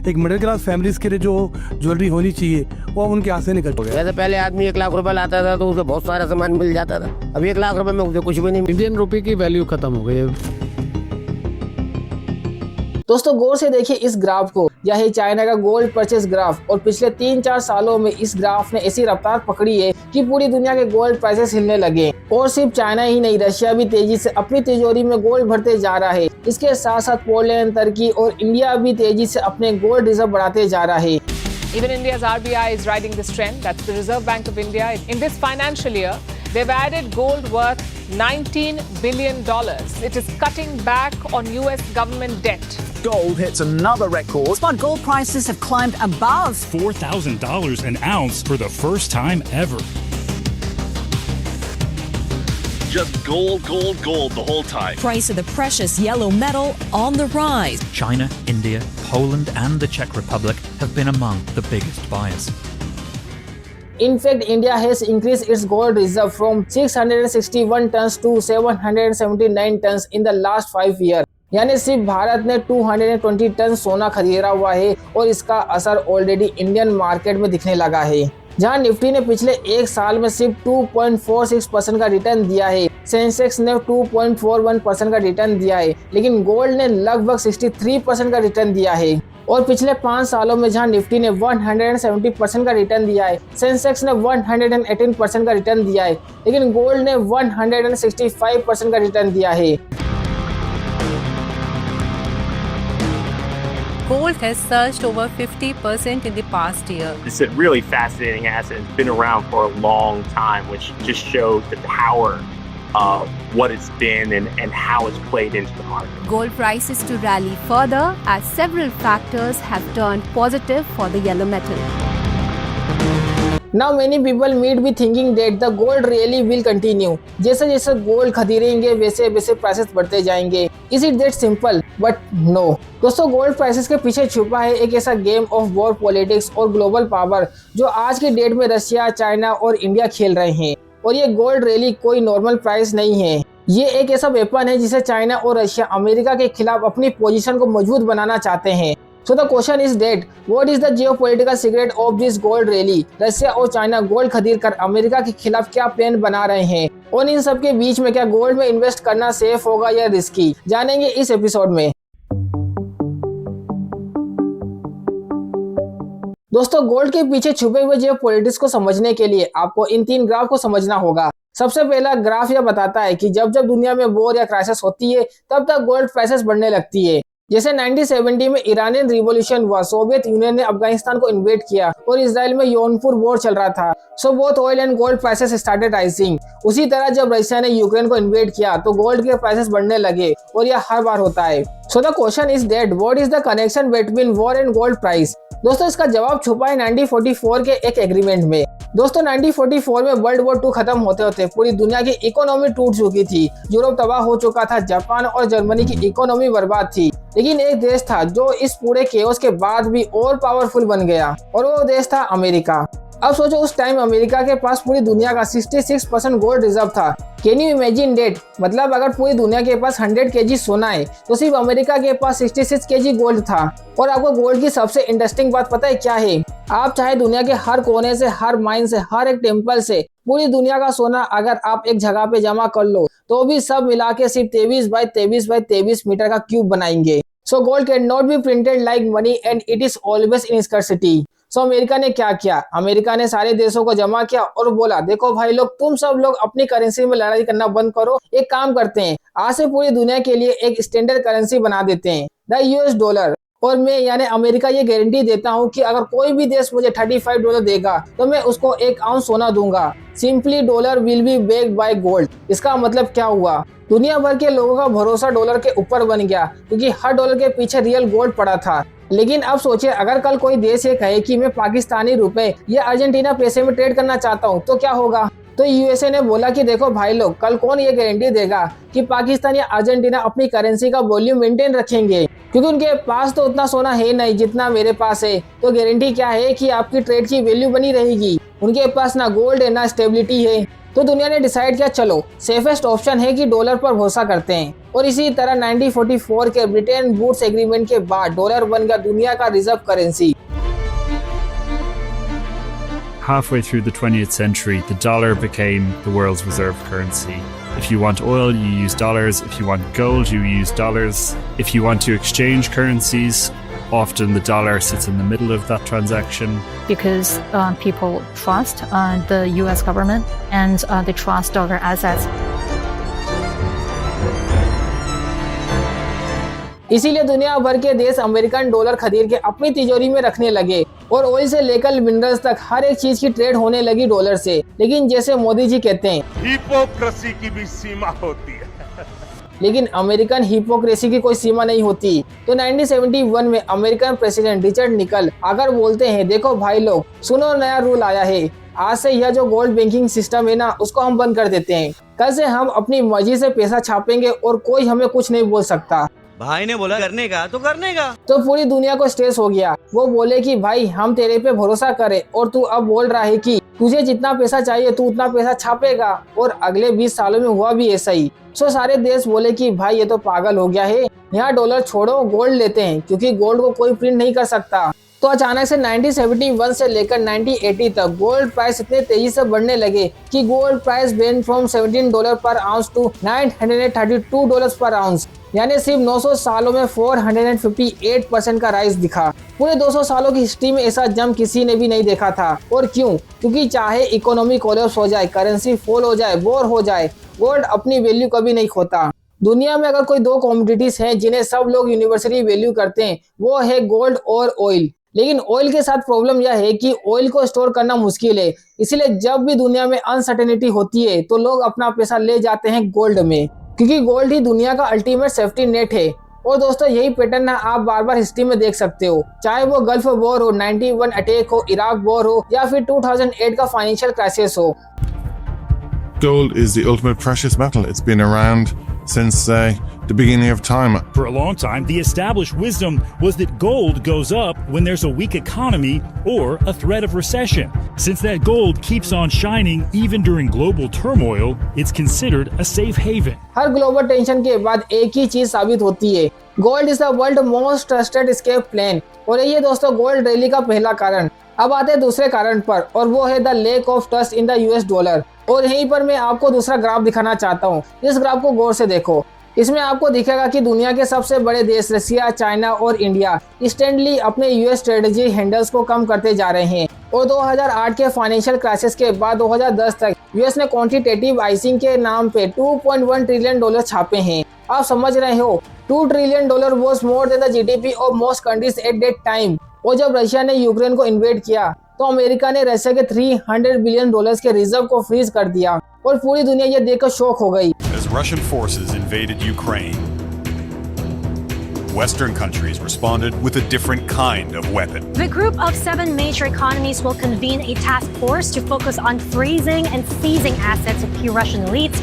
एक middle class families के लिए जो ज्वेलरी होनी चाहिए वो अब उनके हाथ से निकल गया। वैसे पहले आदमी 1 लाख रुपए लाता था तो उसे बहुत सारा सामान मिल जाता था, अब 1 लाख रुपए में उसे कुछ भी नहीं। इंडियन रुपए की वैल्यू खत्म हो गई है। दोस्तों गौर से देखिए इस ग्राफ को, यह है चाइना का गोल्ड परचेस ग्राफ और पिछले 3-4 सालों में इस ग्राफ ने ऐसी रफ्तार पकड़ी है कि पूरी दुनिया के गोल्ड प्राइसेस हिलने लगे। और सिर्फ चाइना ही नहीं, रशिया भी तेजी से अपनी तिजोरी में गोल्ड भरते जा रहा है। इसके साथ साथ पोलैंड, तुर्की और इंडिया भी तेजी से अपने गोल्ड रिजर्व बढ़ाते जा रहा है। Even India's RBI is riding this trend. That's the Reserve Bank of India. In this financial year, they've added gold worth $19 billion. It is cutting back on US government debt. Gold hits another record. Spot gold prices have climbed above $4,000 an ounce for the first time ever. Just gold, gold, gold the whole time. Price of the precious yellow metal on the rise. China, India, Poland and the Czech Republic have been among the biggest buyers. In fact, India has increased its gold reserve from 661 tons to 779 tons in the last 5 years. यानी सिर्फ भारत ने 220 ton सोना खरीदा हुआ है और इसका असर ऑलरेडी इंडियन मार्केट में दिखने लगा है। जहां निफ्टी ने पिछले एक साल में सिर्फ 2.46% का रिटर्न दिया है, सेंसेक्स ने 2.41% का रिटर्न दिया है, लेकिन गोल्ड ने लगभग 63% का रिटर्न दिया है। और पिछले 5 सालों में जहां निफ्टी ने 170% का रिटर्न दिया है, सेंसेक्स ने 118% का रिटर्न दिया है, लेकिन गोल्ड ने 165% का रिटर्न दिया है। Gold has surged over 50% in the past year. It's a really fascinating asset. It's been around for a long time, which just shows the power of what it's been and how it's played into the market. Gold prices to rally further as several factors have turned positive for the yellow metal. Now many people might be thinking that the gold really will continue. जैसे जैसे gold खरीदेंगे वैसे वैसे prices बढ़ते जाएंगे। Is it that simple? But no. दोस्तों gold prices के पीछे छुपा है एक ऐसा गेम ऑफ वॉर पॉलिटिक्स और ग्लोबल पावर जो आज की डेट में रशिया, चाइना और इंडिया खेल रहे हैं। और ये गोल्ड रैली कोई नॉर्मल प्राइस नहीं है, ये एक ऐसा वेपन है जिसे चाइना और रशिया अमेरिका के खिलाफ अपनी पोजीशन को मजबूत बनाना चाहते हैं। So the question is that what is the geopolitical secret of this gold rally? Russia और चाइना गोल्ड खरीद कर अमेरिका के खिलाफ क्या प्लान बना रहे हैं और इन सब के बीच में क्या गोल्ड में इन्वेस्ट करना सेफ होगा या रिस्की, जानेंगे इस एपिसोड में। दोस्तों गोल्ड के पीछे छुपे हुए जियोपॉलिटिक्स को समझने के लिए आपको इन 3 ग्राफ को समझना होगा। सबसे पहला ग्राफ यह बताता है कि जब जब दुनिया में वॉर या क्राइसिस होती है तब तक गोल्ड प्राइसेस बढ़ने लगती है। जैसे 1970 में ईरानियन रिवॉल्यूशन हुआ, सोवियत यूनियन ने अफगानिस्तान को इन्वेड किया और इसराइल में योमपुर वॉर चल रहा था, so both oil and gold prices started rising. उसी तरह जब रशिया ने यूक्रेन को इन्वेड किया तो गोल्ड के प्राइसेस बढ़ने लगे और यह हर बार होता है। So the question is that what is the connection between war and gold price? दोस्तों इसका जवाब छुपा है 1944 के एक एग्रीमेंट में। दोस्तों 1944 में वर्ल्ड वॉर 2 खत्म होते होते पूरी दुनिया की इकोनॉमी टूट चुकी थी, यूरोप तबाह हो चुका था, जापान और जर्मनी की इकोनॉमी बर्बाद थी, लेकिन एक देश था जो इस पूरे केओस के बाद भी और पावरफुल बन गया और वो देश था अमेरिका। अब सोचो उस टाइम अमेरिका के पास पूरी दुनिया का 66% गोल्ड रिजर्व था। Can you imagine that? मतलब अगर पूरी दुनिया के पास 100 केजी सोना है तो सिर्फ अमेरिका के पास 66 केजी गोल्ड था। और आपको गोल्ड की सबसे इंटरेस्टिंग बात पता है क्या है? आप चाहे दुनिया के हर कोने से, हर माइन से, हर एक टेम्पल से पूरी दुनिया का सोना अगर आप एक जगह पे जमा कर लो तो भी सब मिला के सिर्फ 23 बाई 23 बाई 23 मीटर का क्यूब बनाएंगे। So gold can not be printed like money and it is always in scarcity. So America ने क्या किया? अमेरिका ने सारे देशों को जमा किया और बोला देखो भाई लोग, तुम सब लोग अपनी करेंसी में लड़ाई करना बंद करो, एक काम करते हैं, आज से पूरी दुनिया के लिए एक स्टैंडर्ड करेंसी बना देते हैं, द यूएस डॉलर। और मैं यानी अमेरिका ये गारंटी देता हूँ कि अगर कोई भी देश मुझे $35 देगा तो मैं उसको 1 आउंस सोना दूंगा। Simply dollar will be backed by gold. इसका मतलब क्या हुआ? दुनिया भर के लोगों का भरोसा डॉलर के ऊपर बन गया क्योंकि हर डॉलर के पीछे रियल गोल्ड पड़ा था। लेकिन अब सोचिए अगर कल कोई देश ये कहे कि मैं पाकिस्तानी रुपए या अर्जेंटीना पैसे में ट्रेड करना चाहता हूँ तो क्या होगा? तो यूएसए ने बोला कि देखो भाई लोग, कल कौन ये गारंटी देगा कि पाकिस्तान या अर्जेंटीना अपनी करेंसी का वॉल्यूम मेंटेन रखेंगे, क्योंकि उनके पास तो उतना सोना है नहीं जितना मेरे पास है। तो गारंटी क्या है कि आपकी ट्रेड की वैल्यू बनी रहेगी? उनके पास ना गोल्ड है ना स्टेबिलिटी है। तो दुनिया ने डिसाइड किया चलो सेफेस्ट ऑप्शन है कि डॉलर पर भरोसा करते हैं। और इसी तरह 1944 के ब्रिटेन वुड्स एग्रीमेंट के बाद डॉलर बन गया दुनिया का reserve currency. Halfway through the 20th century, the dollar became the world's reserve currency. If you want oil, you use dollars. If you want gold, you use dollars. If you want to exchange currencies, often the dollar sits in the middle of that transaction. Because people trust the US government and they trust dollar assets. इसीलिए दुनिया भर के देश American dollar खरीद के अपनी तिजोरी में रखने लगे और ऑयल से लेकर मिनरल्स तक हर एक चीज की ट्रेड होने लगी डॉलर से। लेकिन जैसे मोदी जी कहते हैं, हिपोक्रेसी की भी सीमा होती है। लेकिन अमेरिकन हिपोक्रेसी की कोई सीमा नहीं होती। तो 1971 में अमेरिकन प्रेसिडेंट रिचर्ड निकल आकर बोलते हैं, देखो भाई लोग, सुनो, नया रूल आया है। आज से यह जो गोल्ड बैंकिंग सिस्टम है ना, उसको हम बंद कर देते हैं। कल से हम अपनी मर्जी से पैसा छापेंगे और कोई हमें कुछ नहीं बोल सकता। भाई ने बोला करने का तो करने का। तो पूरी दुनिया को स्ट्रेस हो गया। वो बोले कि भाई हम तेरे पे भरोसा करें और तू अब बोल रहा है कि तुझे जितना पैसा चाहिए तू उतना पैसा छापेगा। और अगले 20 सालों में हुआ भी ऐसा ही। सो सारे देश बोले कि भाई ये तो पागल हो गया है, यहाँ डॉलर छोड़ो, गोल्ड लेते हैं, क्योंकि गोल्ड को कोई प्रिंट नहीं कर सकता। तो अचानक से 1971 से लेकर 1980 तक गोल्ड प्राइस इतने तेजी से बढ़ने लगे कि गोल्ड प्राइस वेंट फ्रॉम $17 पर आउंस टू $932 पर आउंस, यानी सिर्फ 900 सालों में 458% का राइज दिखा। पूरे 200 सालों की हिस्ट्री में ऐसा जंप किसी ने भी नहीं देखा था। और क्यों? क्योंकि चाहे इकोनॉमी कोलैप्स हो जाए, करेंसी फॉल हो जाए, वॉर हो जाए, गोल्ड अपनी वैल्यू कभी नहीं खोता। दुनिया में अगर कोई दो कमोडिटीज हैं जिन्हें सब लोग यूनिवर्सली वैल्यू करते हैं, वो है गोल्ड और ऑयल। लेकिन ऑयल के साथ प्रॉब्लम यह है कि ऑयल को स्टोर करना मुश्किल है। इसलिए जब भी दुनिया में अनसर्टेनिटी होती है तो लोग अपना पैसा ले जाते हैं गोल्ड में, क्योंकि गोल्ड ही दुनिया का अल्टीमेट सेफ्टी नेट है। और दोस्तों यही पैटर्न आप बार बार हिस्ट्री में देख सकते हो, चाहे वो गल्फ वॉर हो, 91 अटैक हो, इराक वॉर हो, या फिर 2008 का फाइनेंशियल क्राइसिस हो। Gold is the ultimate precious metal. It's been around since the beginning of time. For a long time, the established wisdom was that gold goes up when there's a weak economy or a threat of recession. Since that gold keeps on shining even during global turmoil, it's considered a safe haven. Her global tension के बाद एक ही चीज साबित होती है, gold is the world most trusted escape plan. और ये दोस्तों गोल्ड रैली का पहला कारण। अब आते हैं दूसरे कारण पर, और वो है the lack of trust in the US dollar. और यहीं पर मैं आपको दूसरा ग्राफ दिखाना चाहता हूँ। इस ग्राफ को गौर से देखो। इसमें आपको दिखेगा कि दुनिया के सबसे बड़े देश रसिया, चाइना और इंडिया इंस्टेंटली अपने यूएस स्ट्रेटेजी हैंडल्स को कम करते जा रहे हैं। और 2008 के फाइनेंशियल क्राइसिस के बाद 2010 तक यूएस ने क्वांटिटेटिव आइसिंग के नाम पे $2.1 ट्रिलियन छापे हैं। आप समझ रहे हो, $2 trillion was more than the GDP of most countries at that time. और जब रशिया ने यूक्रेन को इन्वेड किया तो अमेरिका ने रशिया के $300 बिलियन के रिजर्व को फ्रीज कर दिया। और पूरी दुनिया ये देखकर शॉक हो गई। As Russian forces invaded Ukraine, Western countries responded with a different kind of weapon. The group of 7 major economies will convene a task force to focus on freezing and seizing assets of key Russian elites.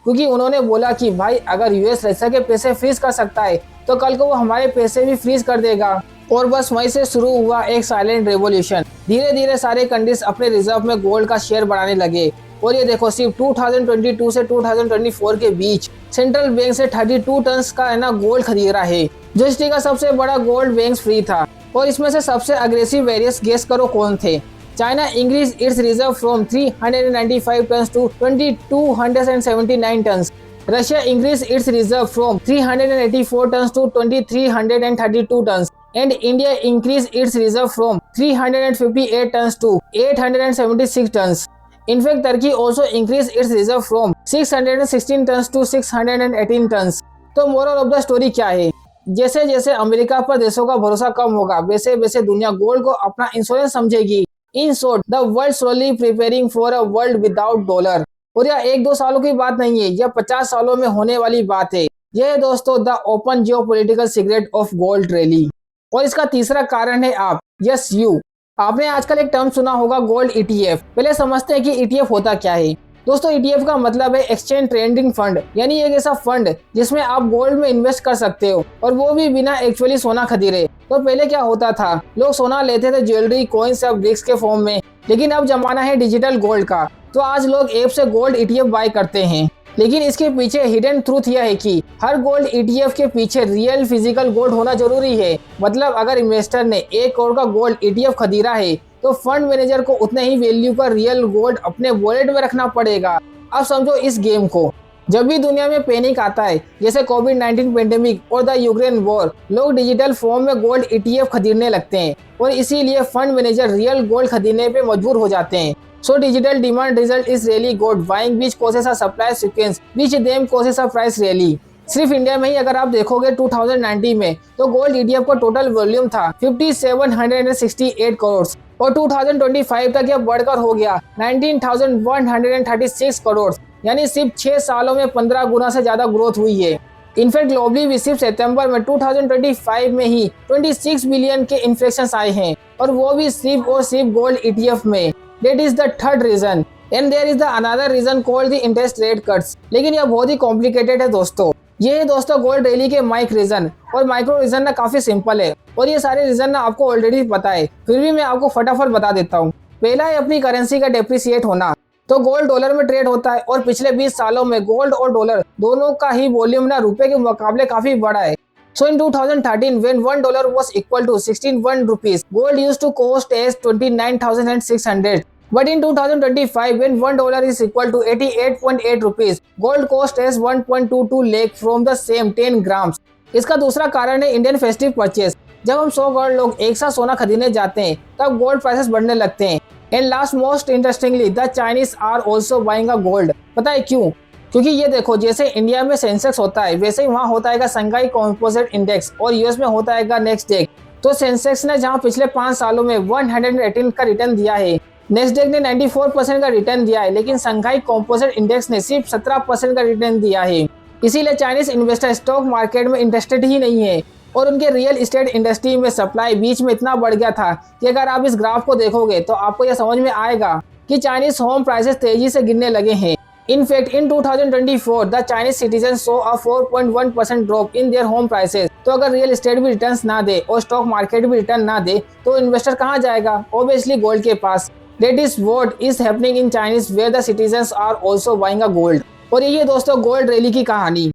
क्योंकि उन्होंने बोला कि भाई अगर US Russia के पैसे freeze कर सकता है तो कल को वो हमारे पैसे भी फ्रीज कर देगा। और बस वहीं से शुरू हुआ एक साइलेंट रेवोल्यूशन। धीरे धीरे सारे कंट्रीज अपने रिजर्व में गोल्ड का शेयर बढ़ाने लगे। और ये देखो, सिर्फ 2022 से 2024 के बीच सेंट्रल बैंक से 32 टन का गोल्ड खरीद रहा है, जो हिस्ट्री का सबसे बड़ा गोल्ड बैंक फ्री था। और इसमें से सबसे अग्रेसिव वेरियस गेस करो कौन थे। China increase its reserve from 395 ton to 2279 ton. Russia increased its reserve from 384 tons to 2332 tons, and India increased its reserve from 358 tons to 876 tons. In fact, Turkey also increased its reserve from 616 tons to 618 tons. तो moral of the story क्या है? जैसे जैसे America पर देशों का भरोसा कम होगा, वैसे वैसे दुनिया गोल्ड को अपना insurance समझेगी। In short, the world slowly preparing for a world without dollar. और यह 1-2 सालों की बात नहीं है, यह 50 सालों में होने वाली बात है। यह है दोस्तों the open geopolitical secret of gold rally. और इसका तीसरा कारण है आप, यस यू। आपने आजकल एक टर्म सुना होगा, गोल्ड ETF। पहले समझते हैं कि ETF होता क्या है। दोस्तों ETF का मतलब है एक्सचेंज ट्रेडिंग फंड, यानी एक ऐसा फंड जिसमें आप गोल्ड में इन्वेस्ट कर सकते हो, और वो भी बिना एक्चुअली सोना खरीदे। तो पहले क्या होता था, लोग सोना लेते थे ज्वेलरी, कॉइन्स या ब्रिक्स के फॉर्म में, लेकिन अब जमाना है डिजिटल गोल्ड का, तो आज लोग ऐप से गोल्ड ETF बाय करते हैं। लेकिन इसके पीछे हिडन ट्रूथ यह है कि हर गोल्ड ETF के पीछे रियल फिजिकल गोल्ड होना जरूरी है। मतलब अगर इन्वेस्टर ने 1 करोड़ का गोल्ड ETF खरीदा है तो फंड मैनेजर को उतने ही वैल्यू का रियल गोल्ड अपने वॉलेट में रखना पड़ेगा। अब समझो इस गेम को। जब भी दुनिया में पैनिक आता है, जैसे कोविड-19 पेंडेमिक और द यूक्रेन वॉर, लोग डिजिटल फॉर्म में गोल्ड ETF खरीदने लगते हैं और इसीलिए फंड मैनेजर रियल गोल्ड खरीदने पे मजबूर हो जाते हैं। So digital demand result is really good. Buying which causes a supply sequence, which then causes a price rally. सिर्फ इंडिया में ही अगर आप देखोगे 2019 में तो गोल्ड ETF का टोटल वॉल्यूम था 5768 करोड़ और 2025 तक यह बढ़कर हो गया 19,136 करोड़। यानी सिर्फ 6 सालों में 15 गुना से ज्यादा ग्रोथ हुई है। इनफैक्ट ग्लोबली भी सिर्फ सितंबर में 2025 में ही 26 बिलियन के इन्फ्लेक्शन आए हैं और वो भी सिर्फ और सिर्फ गोल्ड ETF में। That is the third reason and there is the another reason called the interest rate cuts। लेकिन यह बहुत ही कॉम्प्लिकेटेड है दोस्तों। ये है दोस्तों गोल्ड रैली के माइक रीजन और माइक्रो रीजन ना काफी सिंपल है और ये सारे रीजन ना आपको ऑलरेडी पता है, फिर भी मैं आपको फटाफट बता देता हूँ। पहला है अपनी करेंसी का डेप्रिसिएट होना। तो गोल्ड डॉलर में ट्रेड होता है और पिछले 20 सालों में गोल्ड और डॉलर दोनों का ही वॉल्यूम ना रुपए के मुकाबले काफी बड़ा है। So in 2013, when $1 was equal to 16 rupees, gold used to cost as 29,600. But in 2025, when $1 is equal to 88.8 rupees, gold cost as 1.22 lakh from the same 10 grams. इसका दूसरा कारण है इंडियन फेस्टिव परचेस। जब हम 100 करोड़ लोग एक साथ सोना खरीदने जाते हैं तब गोल्ड प्राइसेस बढ़ने लगते हैं। And last most interestingly the Chinese are also buying a gold. पता है क्यों? क्योंकि ये देखो, जैसे इंडिया में सेंसेक्स होता है वैसे ही वहाँ होता है संघाई कॉम्पोजिट इंडेक्स और यूएस में होता है नेस्डेक। तो सेंसेक्स ने जहाँ पिछले 5 सालों में 118 का रिटर्न दिया है, नेस्डेक ने 94% का रिटर्न दिया है, लेकिन संघाई कॉम्पोजिट इंडेक्स ने सिर्फ 17% का रिटर्न दिया है। इसीलिए चाइनीज इन्वेस्टर स्टॉक मार्केट में इंटरेस्टेड ही नहीं है और उनके रियल एस्टेट इंडस्ट्री में सप्लाई बीच में इतना बढ़ गया था कि अगर आप इस ग्राफ को देखोगे तो आपको यह समझ में आएगा कि चाइनीज होम प्राइसेस तेजी से गिरने लगे हैं। In fact, in 2024, the Chinese citizens saw a 4.1% drop in their home prices। तो अगर रियल एस्टेट भी रिटर्न्स ना दे और स्टॉक मार्केट भी रिटर्न ना दे तो इन्वेस्टर कहाँ जाएगा? Obviously गोल्ड के पास। That is what is happening in Chinese where the citizens are also buying a gold। और ये दोस्तों गोल्ड रैली की कहानी।